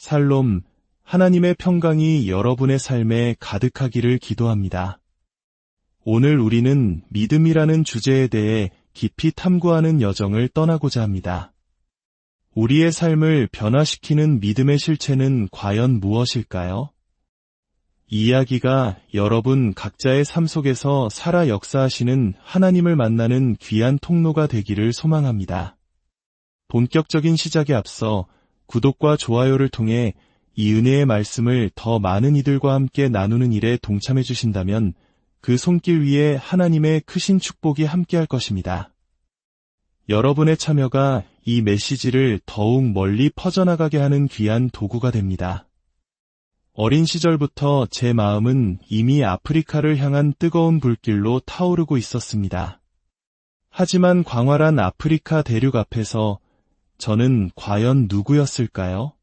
살롬, 하나님의 평강이 여러분의 삶에 가득하기를 기도합니다. 오늘 우리는 믿음이라는 주제에 대해 깊이 탐구하는 여정을 떠나고자 합니다. 우리의 삶을 변화시키는 믿음의 실체는 과연 무엇일까요? 이 이야기가 여러분 각자의 삶 속에서 살아 역사하시는 하나님을 만나는 귀한 통로가 되기를 소망합니다. 본격적인 시작에 앞서 구독과 좋아요를 통해 이 은혜의 말씀을 더 많은 이들과 함께 나누는 일에 동참해 주신다면 그 손길 위에 하나님의 크신 축복이 함께할 것입니다. 여러분의 참여가 이 메시지를 더욱 멀리 퍼져나가게 하는 귀한 도구가 됩니다. 어린 시절부터 제 마음은 이미 아프리카를 향한 뜨거운 불길로 타오르고 있었습니다. 하지만 광활한 아프리카 대륙 앞에서 저는 과연 누구였을까요?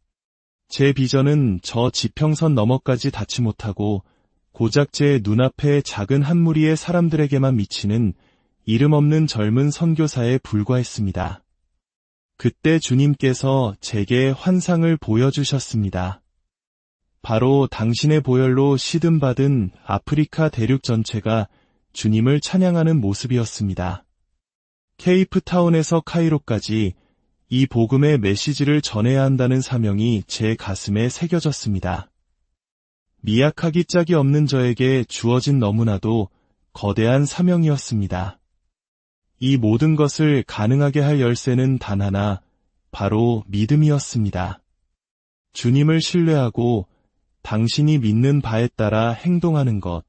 제 비전은 저 지평선 너머까지 닿지 못하고 고작 제 눈앞의 작은 한 무리의 사람들에게만 미치는 이름 없는 젊은 선교사에 불과했습니다. 그때 주님께서 제게 환상을 보여주셨습니다. 바로 당신의 보혈로 시듬받은 아프리카 대륙 전체가 주님을 찬양하는 모습이었습니다. 케이프타운에서 카이로까지 이 복음의 메시지를 전해야 한다는 사명이 제 가슴에 새겨졌습니다. 미약하기 짝이 없는 저에게 주어진 너무나도 거대한 사명이었습니다. 이 모든 것을 가능하게 할 열쇠는 단 하나, 바로 믿음이었습니다. 주님을 신뢰하고 당신이 믿는 바에 따라 행동하는 것,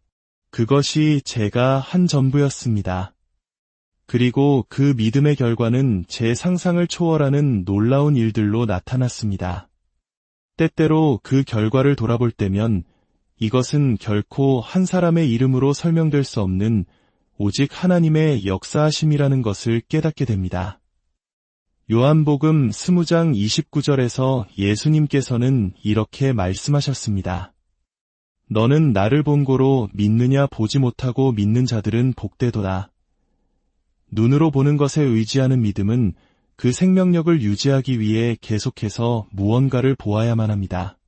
그것이 제가 한 전부였습니다. 그리고 그 믿음의 결과는 제 상상을 초월하는 놀라운 일들로 나타났습니다. 때때로 그 결과를 돌아볼 때면 이것은 결코 한 사람의 이름으로 설명될 수 없는 오직 하나님의 역사하심이라는 것을 깨닫게 됩니다. 요한복음 20장 29절에서 예수님께서는 이렇게 말씀하셨습니다. 너는 나를 본고로 믿느냐 보지 못하고 믿는 자들은 복되도다. 눈으로 보는 것에 의지하는 믿음은 그 생명력을 유지하기 위해 계속해서 무언가를 보아야만 합니다.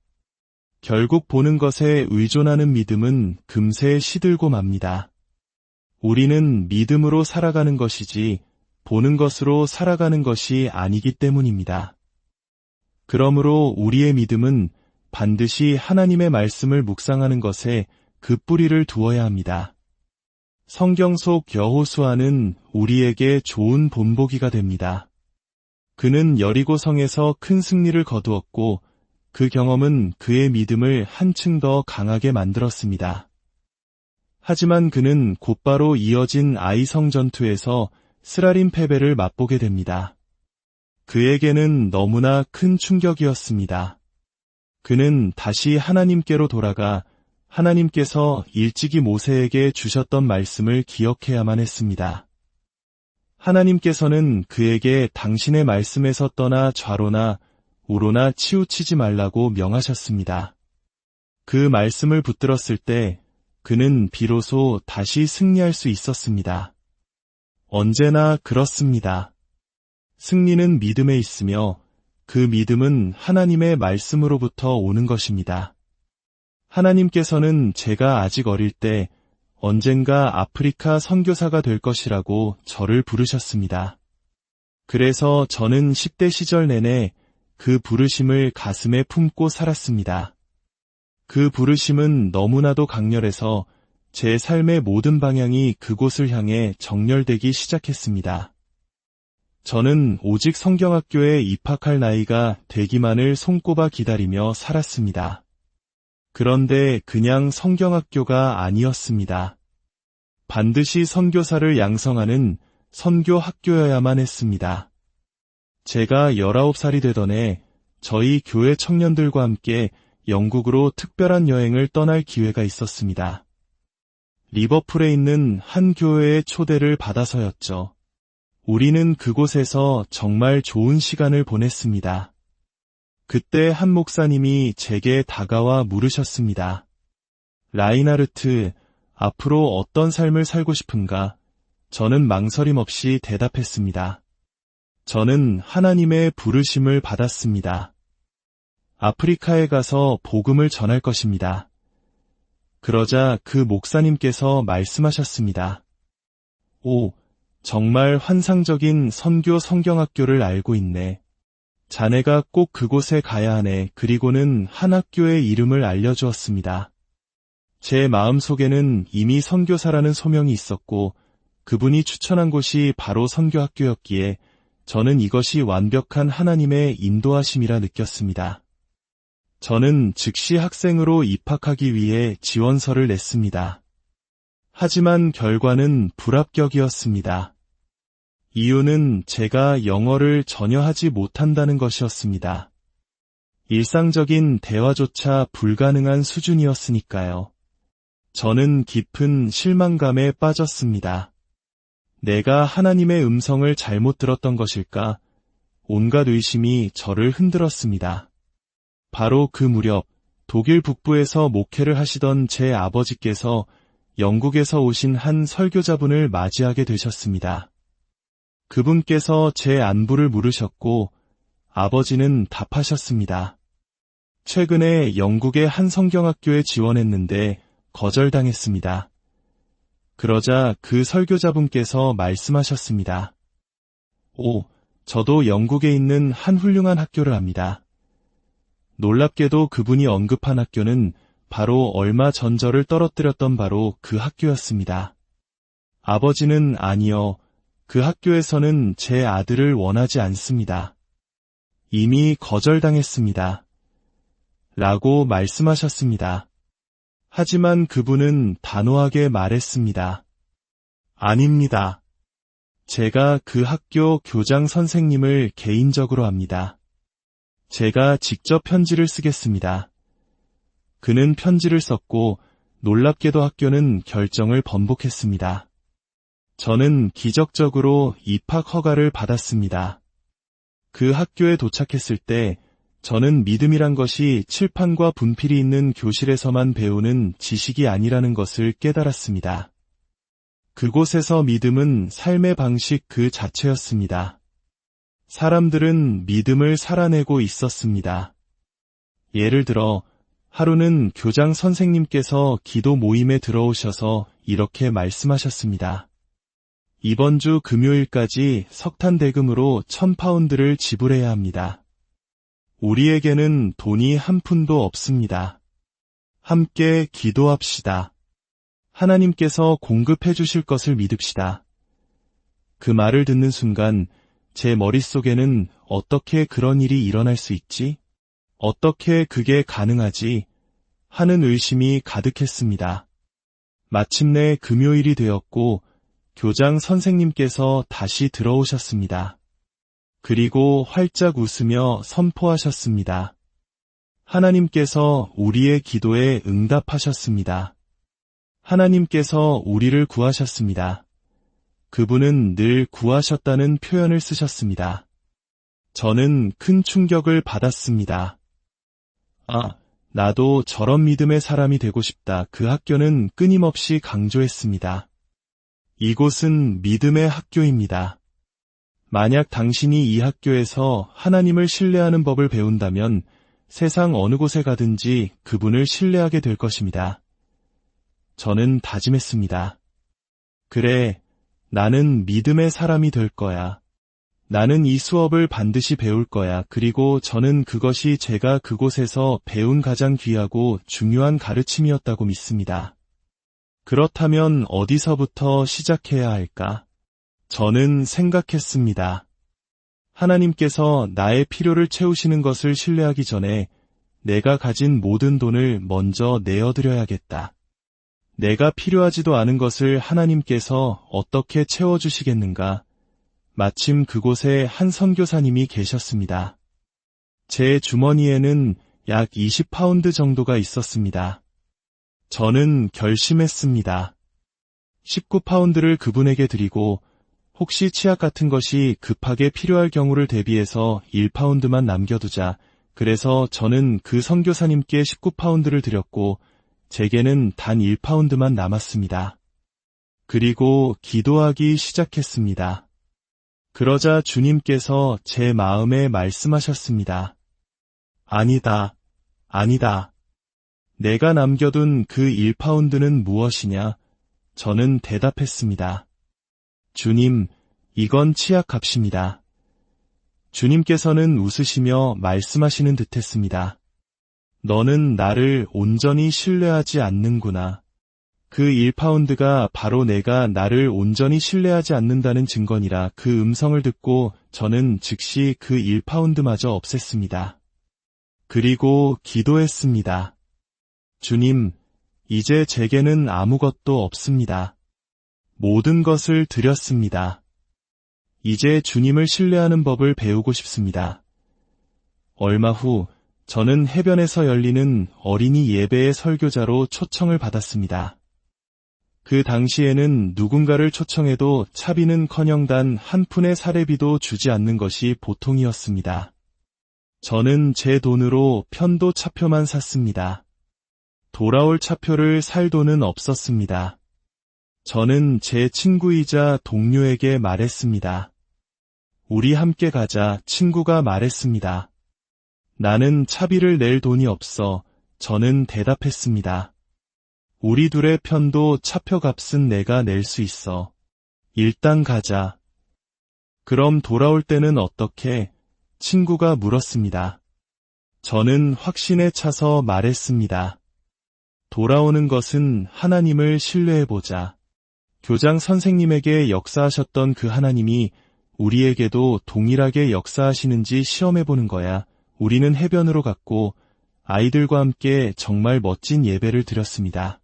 결국 보는 것에 의존하는 믿음은 금세 시들고 맙니다. 우리는 믿음으로 살아가는 것이지 보는 것으로 살아가는 것이 아니기 때문입니다. 그러므로 우리의 믿음은 반드시 하나님의 말씀을 묵상하는 것에 그 뿌리를 두어야 합니다. 성경 속 여호수아는 우리에게 좋은 본보기가 됩니다. 그는 여리고성에서 큰 승리를 거두었고 그 경험은 그의 믿음을 한층 더 강하게 만들었습니다. 하지만 그는 곧바로 이어진 아이성 전투에서 스라림 패배를 맛보게 됩니다. 그에게는 너무나 큰 충격이었습니다. 그는 다시 하나님께로 돌아가 하나님께서 일찍이 모세에게 주셨던 말씀을 기억해야만 했습니다. 하나님께서는 그에게 당신의 말씀에서 떠나 좌로나 우로나 치우치지 말라고 명하셨습니다. 그 말씀을 붙들었을 때 그는 비로소 다시 승리할 수 있었습니다. 언제나 그렇습니다. 승리는 믿음에 있으며 그 믿음은 하나님의 말씀으로부터 오는 것입니다. 하나님께서는 제가 아직 어릴 때 언젠가 아프리카 선교사가 될 것이라고 저를 부르셨습니다. 그래서 저는 10대 시절 내내 그 부르심을 가슴에 품고 살았습니다. 그 부르심은 너무나도 강렬해서 제 삶의 모든 방향이 그곳을 향해 정렬되기 시작했습니다. 저는 오직 성경학교에 입학할 나이가 되기만을 손꼽아 기다리며 살았습니다. 그런데 그냥 성경학교가 아니었습니다. 반드시 선교사를 양성하는 선교학교여야만 했습니다. 제가 19살이 되던 해 저희 교회 청년들과 함께 영국으로 특별한 여행을 떠날 기회가 있었습니다. 리버풀에 있는 한 교회의 초대를 받아서였죠. 우리는 그곳에서 정말 좋은 시간을 보냈습니다. 그때 한 목사님이 제게 다가와 물으셨습니다. 라인하르트, 앞으로 어떤 삶을 살고 싶은가? 저는 망설임 없이 대답했습니다. 저는 하나님의 부르심을 받았습니다. 아프리카에 가서 복음을 전할 것입니다. 그러자 그 목사님께서 말씀하셨습니다. 오, 정말 환상적인 선교 성경학교를 알고 있네. 자네가 꼭 그곳에 가야 하네. 그리고는 한 학교의 이름을 알려주었습니다. 제 마음속에는 이미 선교사라는 소명이 있었고 그분이 추천한 곳이 바로 선교학교였기에 저는 이것이 완벽한 하나님의 인도하심이라 느꼈습니다. 저는 즉시 학생으로 입학하기 위해 지원서를 냈습니다. 하지만 결과는 불합격이었습니다. 이유는 제가 영어를 전혀 하지 못한다는 것이었습니다. 일상적인 대화조차 불가능한 수준이었으니까요. 저는 깊은 실망감에 빠졌습니다. 내가 하나님의 음성을 잘못 들었던 것일까? 온갖 의심이 저를 흔들었습니다. 바로 그 무렵 독일 북부에서 목회를 하시던 제 아버지께서 영국에서 오신 한 설교자분을 맞이하게 되셨습니다. 그분께서 제 안부를 물으셨고 아버지는 답하셨습니다. 최근에 영국의 한 성경학교에 지원했는데 거절당했습니다. 그러자 그 설교자분께서 말씀하셨습니다. 오, 저도 영국에 있는 한 훌륭한 학교를 압니다. 놀랍게도 그분이 언급한 학교는 바로 얼마 전 저를 떨어뜨렸던 바로 그 학교였습니다. 아버지는 아니요, 그 학교에서는 제 아들을 원하지 않습니다. 이미 거절당했습니다. 라고 말씀하셨습니다. 하지만 그분은 단호하게 말했습니다. 아닙니다. 제가 그 학교 교장 선생님을 개인적으로 압니다. 제가 직접 편지를 쓰겠습니다. 그는 편지를 썼고 놀랍게도 학교는 결정을 번복했습니다. 저는 기적적으로 입학 허가를 받았습니다. 그 학교에 도착했을 때 저는 믿음이란 것이 칠판과 분필이 있는 교실에서만 배우는 지식이 아니라는 것을 깨달았습니다. 그곳에서 믿음은 삶의 방식 그 자체였습니다. 사람들은 믿음을 살아내고 있었습니다. 예를 들어 하루는 교장 선생님께서 기도 모임에 들어오셔서 이렇게 말씀하셨습니다. 이번 주 금요일까지 석탄 대금으로 1000파운드를 지불해야 합니다. 우리에게는 돈이 한 푼도 없습니다. 함께 기도합시다. 하나님께서 공급해 주실 것을 믿읍시다. 그 말을 듣는 순간 제 머릿속에는 어떻게 그런 일이 일어날 수 있지? 어떻게 그게 가능하지? 하는 의심이 가득했습니다. 마침내 금요일이 되었고 교장 선생님께서 다시 들어오셨습니다. 그리고 활짝 웃으며 선포하셨습니다. 하나님께서 우리의 기도에 응답하셨습니다. 하나님께서 우리를 구하셨습니다. 그분은 늘 구하셨다는 표현을 쓰셨습니다. 저는 큰 충격을 받았습니다. 아, 나도 저런 믿음의 사람이 되고 싶다. 그 학교는 끊임없이 강조했습니다. 이곳은 믿음의 학교입니다. 만약 당신이 이 학교에서 하나님을 신뢰하는 법을 배운다면 세상 어느 곳에 가든지 그분을 신뢰하게 될 것입니다. 저는 다짐했습니다. 그래, 나는 믿음의 사람이 될 거야. 나는 이 수업을 반드시 배울 거야. 그리고 저는 그것이 제가 그곳에서 배운 가장 귀하고 중요한 가르침이었다고 믿습니다. 그렇다면 어디서부터 시작해야 할까? 저는 생각했습니다. 하나님께서 나의 필요를 채우시는 것을 신뢰하기 전에 내가 가진 모든 돈을 먼저 내어드려야겠다. 내가 필요하지도 않은 것을 하나님께서 어떻게 채워주시겠는가? 마침 그곳에 한 선교사님이 계셨습니다. 제 주머니에는 약 20파운드 정도가 있었습니다. 저는 결심했습니다. 19파운드를 그분에게 드리고 혹시 치약 같은 것이 급하게 필요할 경우를 대비해서 1파운드만 남겨두자. 그래서 저는 그 선교사님께 19파운드를 드렸고 제게는 단 1파운드만 남았습니다. 그리고 기도하기 시작했습니다. 그러자 주님께서 제 마음에 말씀하셨습니다. 아니다, 아니다. 내가 남겨둔 그 1파운드는 무엇이냐? 저는 대답했습니다. 주님, 이건 치약값입니다. 주님께서는 웃으시며 말씀하시는 듯했습니다. 너는 나를 온전히 신뢰하지 않는구나. 그 1파운드가 바로 내가 나를 온전히 신뢰하지 않는다는 증거니라. 그 음성을 듣고 저는 즉시 그 1파운드마저 없앴습니다. 그리고 기도했습니다. 주님, 이제 제게는 아무것도 없습니다. 모든 것을 드렸습니다. 이제 주님을 신뢰하는 법을 배우고 싶습니다. 얼마 후 저는 해변에서 열리는 어린이 예배의 설교자로 초청을 받았습니다. 그 당시에는 누군가를 초청해도 차비는커녕 단 한 푼의 사례비도 주지 않는 것이 보통이었습니다. 저는 제 돈으로 편도 차표만 샀습니다. 돌아올 차표를 살 돈은 없었습니다. 저는 제 친구이자 동료에게 말했습니다. 우리 함께 가자. 친구가 말했습니다. 나는 차비를 낼 돈이 없어. 저는 대답했습니다. 우리 둘의 편도 차표 값은 내가 낼 수 있어. 일단 가자. 그럼 돌아올 때는 어떻게? 친구가 물었습니다. 저는 확신에 차서 말했습니다. 돌아오는 것은 하나님을 신뢰해보자. 교장 선생님에게 역사하셨던 그 하나님이 우리에게도 동일하게 역사하시는지 시험해보는 거야. 우리는 해변으로 갔고 아이들과 함께 정말 멋진 예배를 드렸습니다.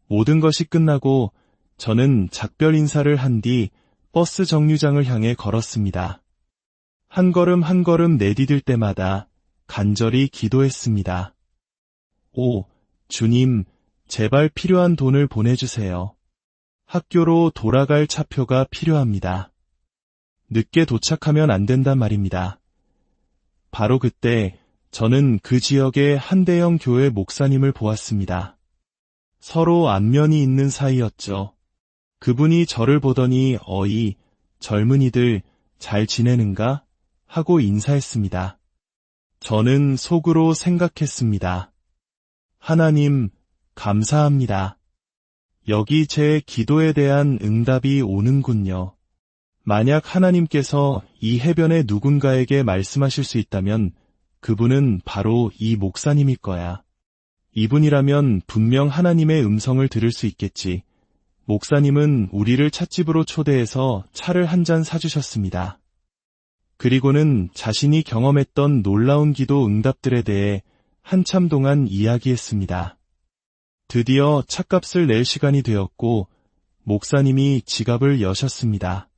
모든 것이 끝나고 저는 작별 인사를 한 뒤 버스 정류장을 향해 걸었습니다. 한 걸음 한 걸음 내디딜 때마다 간절히 기도했습니다. 오, 주님, 제발 필요한 돈을 보내주세요. 학교로 돌아갈 차표가 필요합니다. 늦게 도착하면 안 된단 말입니다. 바로 그때 저는 그 지역의 한 대형 교회 목사님을 보았습니다. 서로 안면이 있는 사이였죠. 그분이 저를 보더니 어이, 젊은이들 잘 지내는가? 하고 인사했습니다. 저는 속으로 생각했습니다. 하나님, 감사합니다. 여기 제 기도에 대한 응답이 오는군요. 만약 하나님께서 이 해변의 누군가에게 말씀하실 수 있다면 그분은 바로 이 목사님일 거야. 이분이라면 분명 하나님의 음성을 들을 수 있겠지. 목사님은 우리를 찻집으로 초대해서 차를 한 잔 사주셨습니다. 그리고는 자신이 경험했던 놀라운 기도 응답들에 대해 한참 동안 이야기했습니다. 드디어 찻값을 낼 시간이 되었고 목사님이 지갑을 여셨습니다.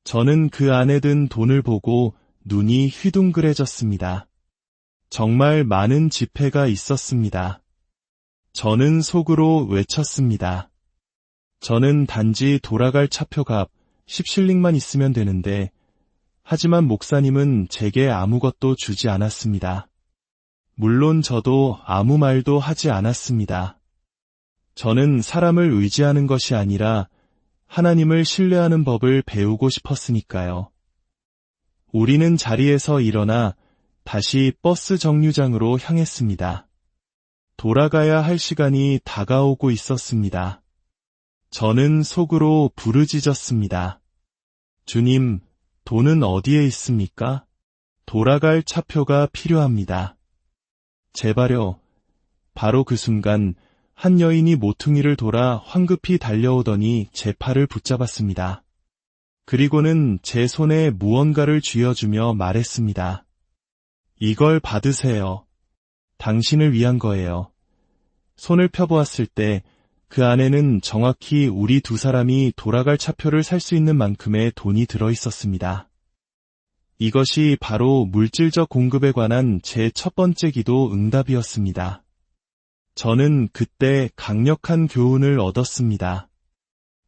저는 그 안에 든 돈을 보고 눈이 휘둥그레졌습니다. 정말 많은 지폐가 있었습니다. 저는 속으로 외쳤습니다. 저는 단지 돌아갈 차표값 10실링만 있으면 되는데, 하지만 목사님은 제게 아무것도 주지 않았습니다. 물론 저도 아무 말도 하지 않았습니다. 저는 사람을 의지하는 것이 아니라 하나님을 신뢰하는 법을 배우고 싶었으니까요. 우리는 자리에서 일어나 다시 버스 정류장으로 향했습니다. 돌아가야 할 시간이 다가오고 있었습니다. 저는 속으로 부르짖었습니다. 주님, 돈은 어디에 있습니까? 돌아갈 차표가 필요합니다. 제발요. 바로 그 순간 한 여인이 모퉁이를 돌아 황급히 달려오더니 제 팔을 붙잡았습니다. 그리고는 제 손에 무언가를 쥐어주며 말했습니다. 이걸 받으세요. 당신을 위한 거예요. 손을 펴보았을 때 그 안에는 정확히 우리 두 사람이 돌아갈 차표를 살 수 있는 만큼의 돈이 들어있었습니다. 이것이 바로 물질적 공급에 관한 제 첫 번째 기도 응답이었습니다. 저는 그때 강력한 교훈을 얻었습니다.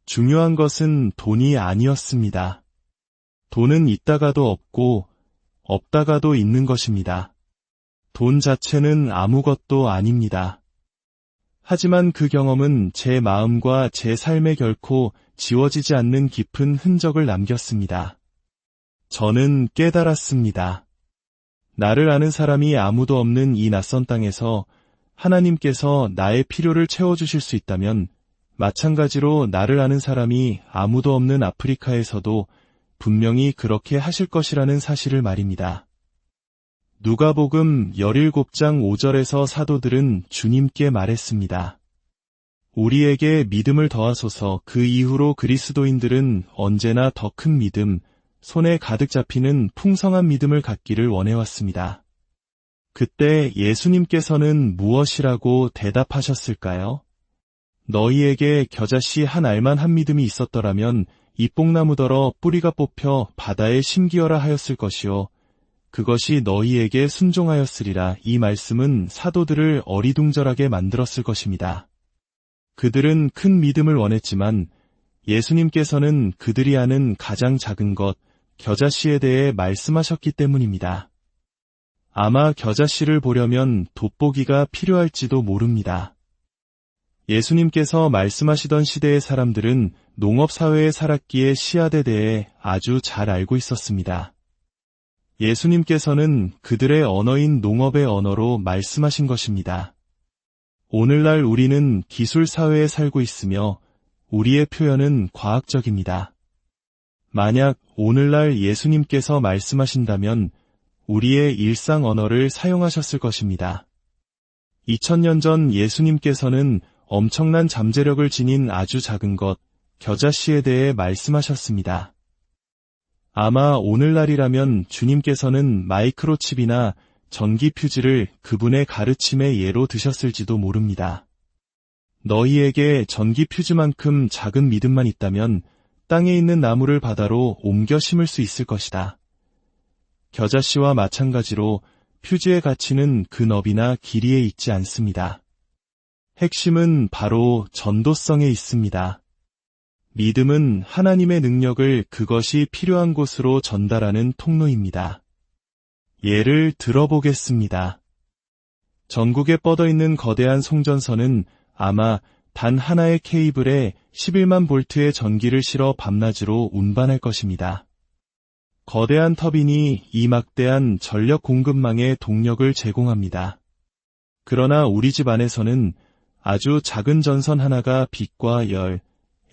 중요한 것은 돈이 아니었습니다. 돈은 있다가도 없고 없다가도 있는 것입니다. 돈 자체는 아무것도 아닙니다. 하지만 그 경험은 제 마음과 제 삶에 결코 지워지지 않는 깊은 흔적을 남겼습니다. 저는 깨달았습니다. 나를 아는 사람이 아무도 없는 이 낯선 땅에서 하나님께서 나의 필요를 채워주실 수 있다면 마찬가지로 나를 아는 사람이 아무도 없는 아프리카에서도 분명히 그렇게 하실 것이라는 사실을 말입니다. 누가복음 17장 5절에서 사도들은 주님께 말했습니다. 우리에게 믿음을 더하소서. 그 이후로 그리스도인들은 언제나 더 큰 믿음, 손에 가득 잡히는 풍성한 믿음을 갖기를 원해왔습니다. 그때 예수님께서는 무엇이라고 대답하셨을까요? 너희에게 겨자씨 한 알만 한 믿음이 있었더라면 이 뽕나무더러 뿌리가 뽑혀 바다에 심기어라 하였을 것이요. 그것이 너희에게 순종하였으리라. 이 말씀은 사도들을 어리둥절하게 만들었을 것입니다. 그들은 큰 믿음을 원했지만 예수님께서는 그들이 아는 가장 작은 것, 겨자씨에 대해 말씀하셨기 때문입니다. 아마 겨자씨를 보려면 돋보기가 필요할지도 모릅니다. 예수님께서 말씀하시던 시대의 사람들은 농업사회에 살았기에 씨앗에 대해 아주 잘 알고 있었습니다. 예수님께서는 그들의 언어인 농업의 언어로 말씀하신 것입니다. 오늘날 우리는 기술사회에 살고 있으며 우리의 표현은 과학적입니다. 만약 오늘날 예수님께서 말씀하신다면 우리의 일상 언어를 사용하셨을 것입니다. 2000년 전 예수님께서는 엄청난 잠재력을 지닌 아주 작은 것, 겨자씨에 대해 말씀하셨습니다. 아마 오늘날이라면 주님께서는 마이크로칩이나 전기 퓨즈를 그분의 가르침의 예로 드셨을지도 모릅니다. 너희에게 전기 퓨즈만큼 작은 믿음만 있다면 땅에 있는 나무를 바다로 옮겨 심을 수 있을 것이다. 겨자씨와 마찬가지로 퓨즈의 가치는 그 너비나 길이에 있지 않습니다. 핵심은 바로 전도성에 있습니다. 믿음은 하나님의 능력을 그것이 필요한 곳으로 전달하는 통로입니다. 예를 들어보겠습니다. 전국에 뻗어있는 거대한 송전선은 아마 단 하나의 케이블에 11만 볼트의 전기를 실어 밤낮으로 운반할 것입니다. 거대한 터빈이 이 막대한 전력 공급망에 동력을 제공합니다. 그러나 우리 집 안에서는 아주 작은 전선 하나가 빛과 열,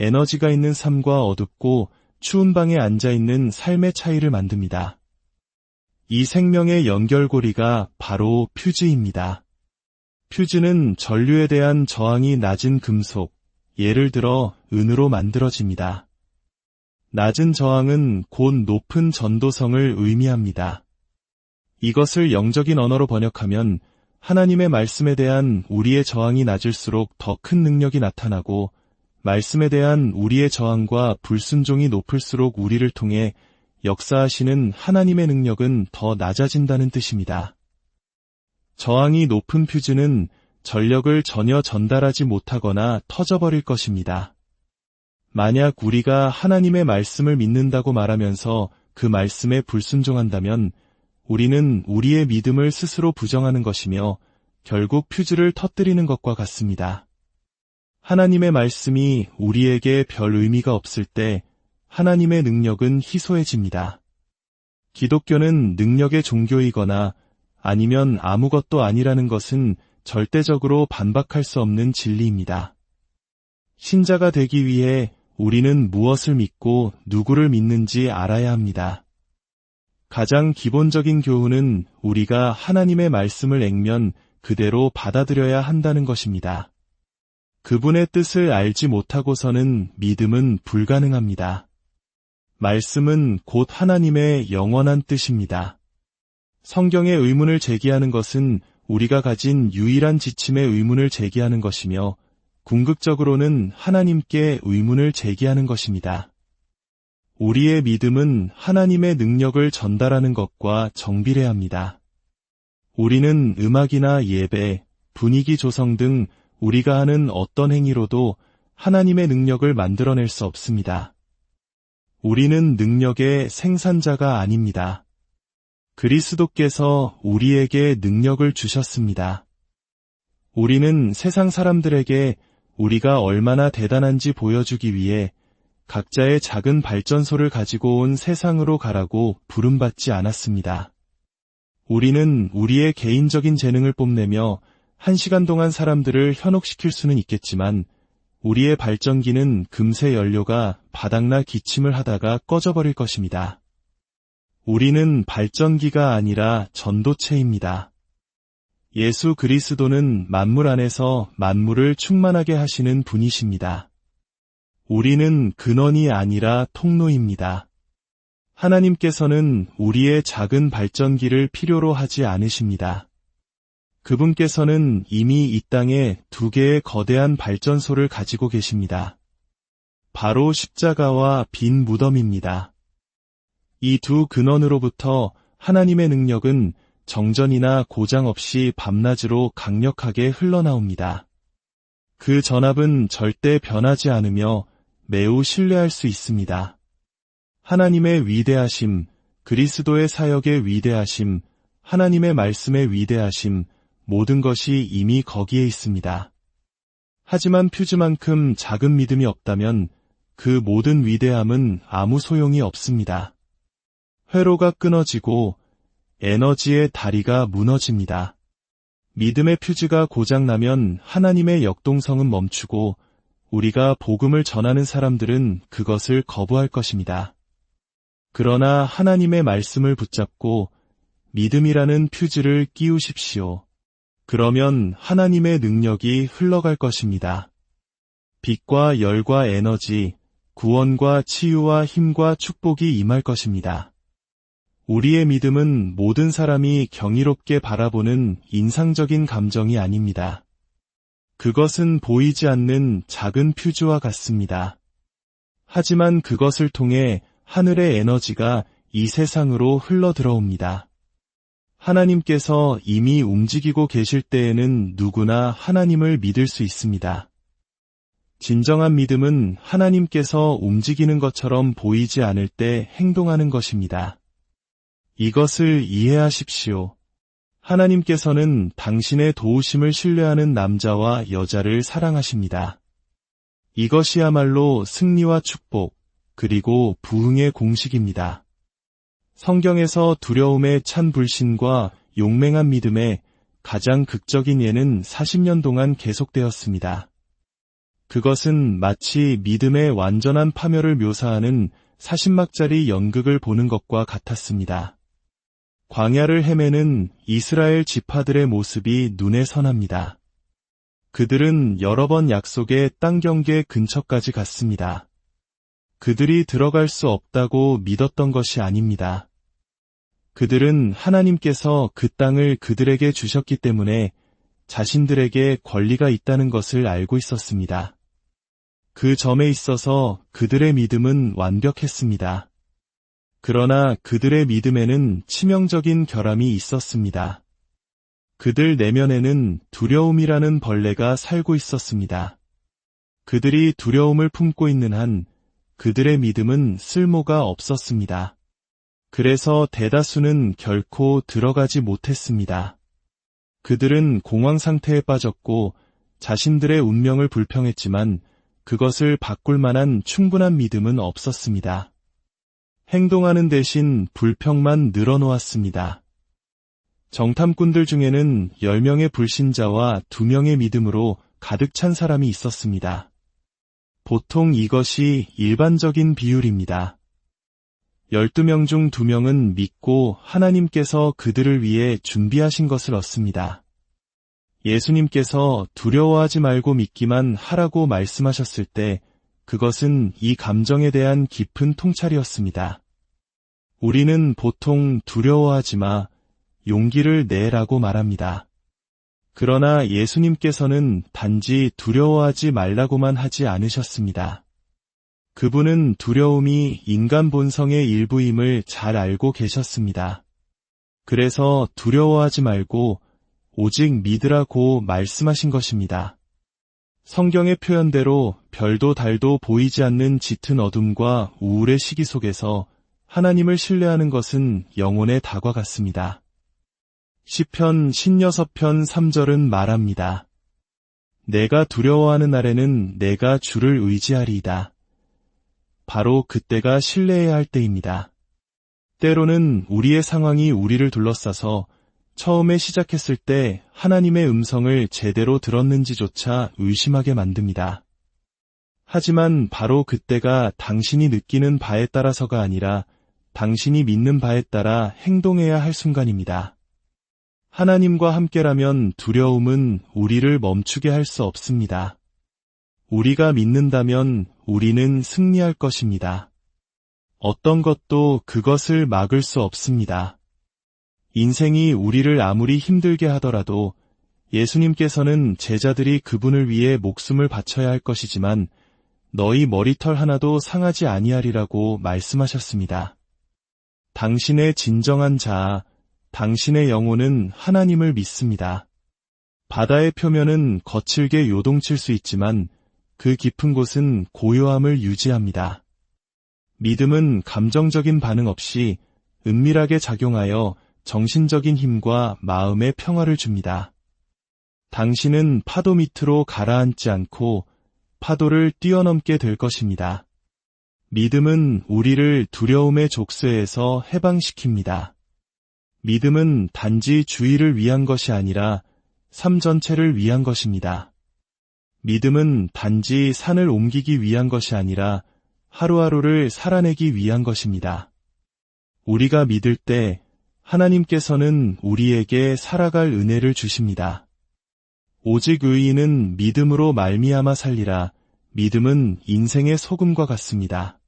에너지가 있는 삶과 어둡고 추운 방에 앉아있는 삶의 차이를 만듭니다. 이 생명의 연결고리가 바로 퓨즈입니다. 퓨즈는 전류에 대한 저항이 낮은 금속, 예를 들어 은으로 만들어집니다. 낮은 저항은 곧 높은 전도성을 의미합니다. 이것을 영적인 언어로 번역하면 하나님의 말씀에 대한 우리의 저항이 낮을수록 더 큰 능력이 나타나고 말씀에 대한 우리의 저항과 불순종이 높을수록 우리를 통해 역사하시는 하나님의 능력은 더 낮아진다는 뜻입니다. 저항이 높은 퓨즈는 전력을 전혀 전달하지 못하거나 터져버릴 것입니다. 만약 우리가 하나님의 말씀을 믿는다고 말하면서 그 말씀에 불순종한다면 우리는 우리의 믿음을 스스로 부정하는 것이며 결국 퓨즈를 터뜨리는 것과 같습니다. 하나님의 말씀이 우리에게 별 의미가 없을 때 하나님의 능력은 희소해집니다. 기독교는 능력의 종교이거나 아니면 아무것도 아니라는 것은 절대적으로 반박할 수 없는 진리입니다. 신자가 되기 위해 우리는 무엇을 믿고 누구를 믿는지 알아야 합니다. 가장 기본적인 교훈은 우리가 하나님의 말씀을 액면 그대로 받아들여야 한다는 것입니다. 그분의 뜻을 알지 못하고서는 믿음은 불가능합니다. 말씀은 곧 하나님의 영원한 뜻입니다. 성경의 의문을 제기하는 것은 우리가 가진 유일한 지침의 의문을 제기하는 것이며 궁극적으로는 하나님께 의문을 제기하는 것입니다. 우리의 믿음은 하나님의 능력을 전달하는 것과 정비례 합니다. 우리는 음악이나 예배, 분위기 조성 등 우리가 하는 어떤 행위로도 하나님의 능력을 만들어낼 수 없습니다. 우리는 능력의 생산자가 아닙니다. 그리스도께서 우리에게 능력을 주셨습니다. 우리는 세상 사람들에게 우리가 얼마나 대단한지 보여주기 위해 각자의 작은 발전소를 가지고 온 세상으로 가라고 부름받지 않았습니다. 우리는 우리의 개인적인 재능을 뽐내며 1시간 동안 사람들을 현혹시킬 수는 있겠지만 우리의 발전기는 금세 연료가 바닥나 기침을 하다가 꺼져버릴 것입니다. 우리는 발전기가 아니라 전도체입니다. 예수 그리스도는 만물 안에서 만물을 충만하게 하시는 분이십니다. 우리는 근원이 아니라 통로입니다. 하나님께서는 우리의 작은 발전기를 필요로 하지 않으십니다. 그분께서는 이미 이 땅에 2개의 거대한 발전소를 가지고 계십니다. 바로 십자가와 빈 무덤입니다. 이 두 근원으로부터 하나님의 능력은 정전이나 고장 없이 밤낮으로 강력하게 흘러나옵니다. 그 전압은 절대 변하지 않으며 매우 신뢰할 수 있습니다. 하나님의 위대하심, 그리스도의 사역의 위대하심, 하나님의 말씀의 위대하심, 모든 것이 이미 거기에 있습니다. 하지만 퓨즈만큼 작은 믿음이 없다면 그 모든 위대함은 아무 소용이 없습니다. 회로가 끊어지고 에너지의 다리가 무너집니다. 믿음의 퓨즈가 고장나면 하나님의 역동성은 멈추고 우리가 복음을 전하는 사람들은 그것을 거부할 것입니다. 그러나 하나님의 말씀을 붙잡고 믿음이라는 퓨즈를 끼우십시오. 그러면 하나님의 능력이 흘러갈 것입니다. 빛과 열과 에너지, 구원과 치유와 힘과 축복이 임할 것입니다. 우리의 믿음은 모든 사람이 경이롭게 바라보는 인상적인 감정이 아닙니다. 그것은 보이지 않는 작은 퓨즈와 같습니다. 하지만 그것을 통해 하늘의 에너지가 이 세상으로 흘러 들어옵니다. 하나님께서 이미 움직이고 계실 때에는 누구나 하나님을 믿을 수 있습니다. 진정한 믿음은 하나님께서 움직이는 것처럼 보이지 않을 때 행동하는 것입니다. 이것을 이해하십시오. 하나님께서는 당신의 도우심을 신뢰하는 남자와 여자를 사랑하십니다. 이것이야말로 승리와 축복, 그리고 부흥의 공식입니다. 성경에서 두려움에 찬 불신과 용맹한 믿음의 가장 극적인 예는 40년 동안 계속되었습니다. 그것은 마치 믿음의 완전한 파멸을 묘사하는 40막짜리 연극을 보는 것과 같았습니다. 광야를 헤매는 이스라엘 지파들의 모습이 눈에 선합니다. 그들은 여러 번 약속의 땅 경계 근처까지 갔습니다. 그들이 들어갈 수 없다고 믿었던 것이 아닙니다. 그들은 하나님께서 그 땅을 그들에게 주셨기 때문에 자신들에게 권리가 있다는 것을 알고 있었습니다. 그 점에 있어서 그들의 믿음은 완벽했습니다. 그러나 그들의 믿음에는 치명적인 결함이 있었습니다. 그들 내면에는 두려움이라는 벌레가 살고 있었습니다. 그들이 두려움을 품고 있는 한 그들의 믿음은 쓸모가 없었습니다. 그래서 대다수는 결코 들어가지 못했습니다. 그들은 공황 상태에 빠졌고 자신들의 운명을 불평했지만 그것을 바꿀 만한 충분한 믿음은 없었습니다. 행동하는 대신 불평만 늘어놓았습니다. 정탐꾼들 중에는 10명의 불신자와 2명의 믿음으로 가득 찬 사람이 있었습니다. 보통 이것이 일반적인 비율입니다. 12명 중 2명은 믿고 하나님께서 그들을 위해 준비하신 것을 얻습니다. 예수님께서 두려워하지 말고 믿기만 하라고 말씀하셨을 때 그것은 이 감정에 대한 깊은 통찰이었습니다. 우리는 보통 두려워하지 마, 용기를 내라고 말합니다. 그러나 예수님께서는 단지 두려워하지 말라고만 하지 않으셨습니다. 그분은 두려움이 인간 본성의 일부임을 잘 알고 계셨습니다. 그래서 두려워하지 말고 오직 믿으라고 말씀하신 것입니다. 성경의 표현대로 별도 달도 보이지 않는 짙은 어둠과 우울의 시기 속에서 하나님을 신뢰하는 것은 영혼의 닭과 같습니다. 시편 16편 3절은 말합니다. 내가 두려워하는 날에는 내가 주를 의지하리이다. 바로 그때가 신뢰해야 할 때입니다. 때로는 우리의 상황이 우리를 둘러싸서 처음에 시작했을 때 하나님의 음성을 제대로 들었는지조차 의심하게 만듭니다. 하지만 바로 그때가 당신이 느끼는 바에 따라서가 아니라 당신이 믿는 바에 따라 행동해야 할 순간입니다. 하나님과 함께라면 두려움은 우리를 멈추게 할 수 없습니다. 우리가 믿는다면 우리는 승리할 것입니다. 어떤 것도 그것을 막을 수 없습니다. 인생이 우리를 아무리 힘들게 하더라도 예수님께서는 제자들이 그분을 위해 목숨을 바쳐야 할 것이지만 너희 머리털 하나도 상하지 아니하리라고 말씀하셨습니다. 당신의 진정한 자아, 당신의 영혼은 하나님을 믿습니다. 바다의 표면은 거칠게 요동칠 수 있지만 그 깊은 곳은 고요함을 유지합니다. 믿음은 감정적인 반응 없이 은밀하게 작용하여 정신적인 힘과 마음의 평화를 줍니다. 당신은 파도 밑으로 가라앉지 않고 파도를 뛰어넘게 될 것입니다. 믿음은 우리를 두려움의 족쇄에서 해방시킵니다. 믿음은 단지 주의를 위한 것이 아니라 삶 전체를 위한 것입니다. 믿음은 단지 산을 옮기기 위한 것이 아니라 하루하루를 살아내기 위한 것입니다. 우리가 믿을 때 하나님께서는 우리에게 살아갈 은혜를 주십니다. 오직 의인은 믿음으로 말미암아 살리라. 믿음은 인생의 소금과 같습니다.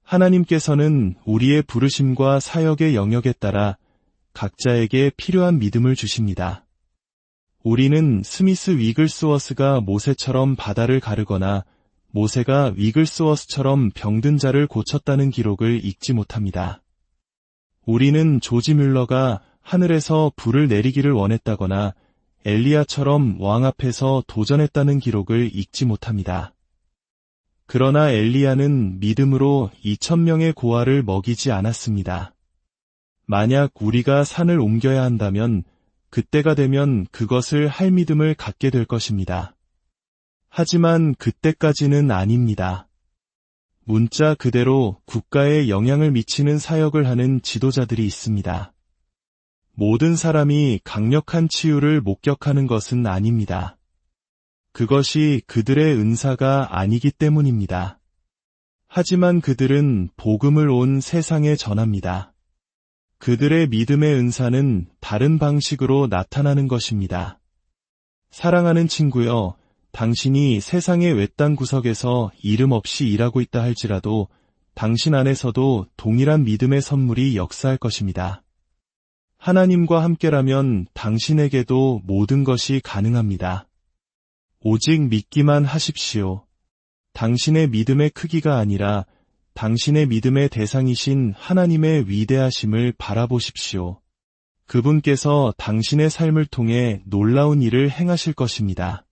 하나님께서는 우리의 부르심과 사역의 영역에 따라 각자에게 필요한 믿음을 주십니다. 우리는 스미스 위글스워스가 모세처럼 바다를 가르거나 모세가 위글스워스처럼 병든 자를 고쳤다는 기록을 읽지 못합니다. 우리는 조지 뮬러가 하늘에서 불을 내리기를 원했다거나 엘리야처럼 왕 앞에서 도전했다는 기록을 읽지 못합니다. 그러나 엘리야는 믿음으로 2,000명의 고아를 먹이지 않았습니다. 만약 우리가 산을 옮겨야 한다면 그때가 되면 그것을 할 믿음을 갖게 될 것입니다. 하지만 그때까지는 아닙니다. 문자 그대로 국가에 영향을 미치는 사역을 하는 지도자들이 있습니다. 모든 사람이 강력한 치유를 목격하는 것은 아닙니다. 그것이 그들의 은사가 아니기 때문입니다. 하지만 그들은 복음을 온 세상에 전합니다. 그들의 믿음의 은사는 다른 방식으로 나타나는 것입니다. 사랑하는 친구여, 당신이 세상의 외딴 구석에서 이름 없이 일하고 있다 할지라도 당신 안에서도 동일한 믿음의 선물이 역사할 것입니다. 하나님과 함께라면 당신에게도 모든 것이 가능합니다. 오직 믿기만 하십시오. 당신의 믿음의 크기가 아니라 당신의 믿음의 대상이신 하나님의 위대하심을 바라보십시오. 그분께서 당신의 삶을 통해 놀라운 일을 행하실 것입니다.